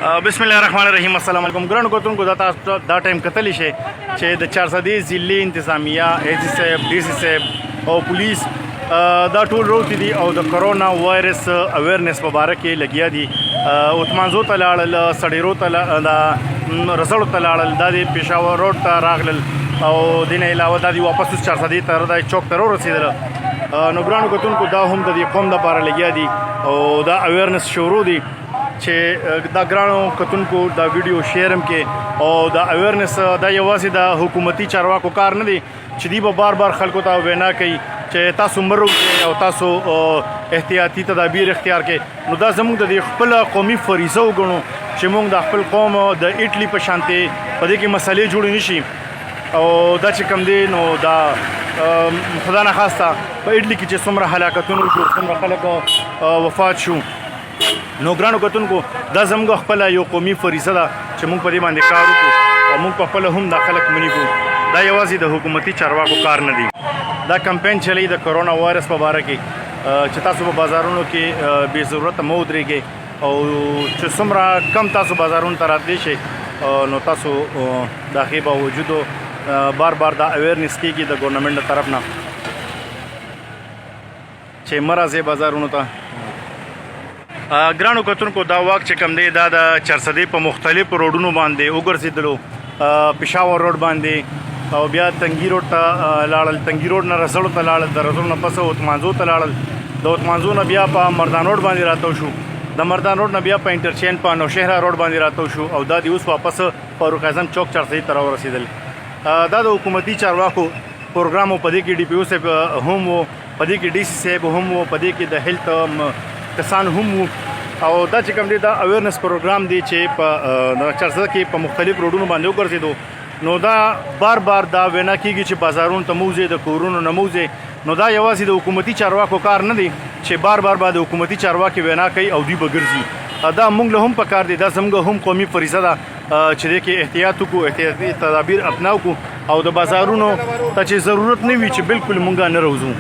बिस्मिल्लाहिर्रहमानिर्रहीम अस्सलाम वालेकुम ग्राउंड कोतुन को दा टाइम कतली शे चे द 410 जिले इंतजामिया एजी साहब डीसी साहब और पुलिस दा टूल रोटी दी और द कोरोना वायरस अवेयरनेस मुबारक के लगिया दी उतमांजो तलाल सड़ीरो तला दा रसड़ तलाल दा दी पेशावर रोड ता रागल और दिन अलावा दा दी वापस 410 तर दा चौक तरो रसीदल नो ग्राउंड कोतुन को दा हम दी कौम दा बार लगिया दी और दा अवेयरनेस शुरू दी چې دا ګرانو کتونکو دا ویډیو شیر هم کې او دا اویرنس دا یوازې د حکومتي چارواکو کار نه دی چې دی به بار بار خلکو ته وینا کوي چې تاسو مرو او تاسو احتیاطي تدابیر اختیار کړئ نو دا زموږ د خپل قومي فریضه وګڼو چې موږ د خپل قوم د ایټلی په شانتي په دې کې مسلې جوړې نشي او دا چې کم دی نو دا خدا نه خواسته په ایټلی کې چې څومره هلاکتونه وشو څومره خلک وفات شو نو ګرانو کتونکو دا زموږ خپل یو قومي فریضه ده چې موږ په دې باندې کار وکړو او موږ په خپل هم دا خلک منیږو دا یوازې د حکومتي چارواکو کار نه دی دا کمپین چلی د کرونا وایرس په باره کې چې تاسو په بازارونو کې بې ضرورته مه ودرېږئ او چې څومره کم تاسو بازارونو ته راتلی شئ نو تاسو د هغې باوجودو بار بار دا اویرنس کېږي د ګورنمنټ د طرف نه چې مه راځئ بازارونو ته ګرانو کتونکو دا واک چې کم دی دا د 410 په مختلفو روډونو باندې وګرځېدلو پېښور روډ باندې او بیا تنګي روډ ته لاړل تنګي روډ نه رسړو ته لاړل د رسړو نه پس اتمانځو ته لاړل د اتمانځو نه بیا په مردان روډ باندې راتاو شو د مردان روډ نه بیا په انټرچینج په نوشهره روډ باندې راتاو شو او دا د اوس واپس فاروق اعظم چوک 410 ته راورسېدل دا د حکومتي چارواکو پروګرام په دې کې ډي پی او صاحب هم وو په دې کې ډي سي صاحب هم وو په دې کې د هیلث کسان هم وو او دا چې کوم دی دا اویرنس پروګرام دی چې په 410 کې په مختلف روډونو باندې وګرځېدو نو دا بار بار دا وینا کېږي چې بازارونو ته موځئ د کورونو نه موځئ نو دا یوازې د حکومتي چارواکو کار نه دی چې بار بار به د حکومتي چارواکي وینا کوي او دوی به ګرځي دا موږ له هم پکار دی دا زموږ هم قومي فریضه ده چې دې کې احتیاط وکړو احتیاطي تدابیر اپناو کړو او د بازارونو ته چې ضرورت نه وي چې بالکل مونږ نه روزو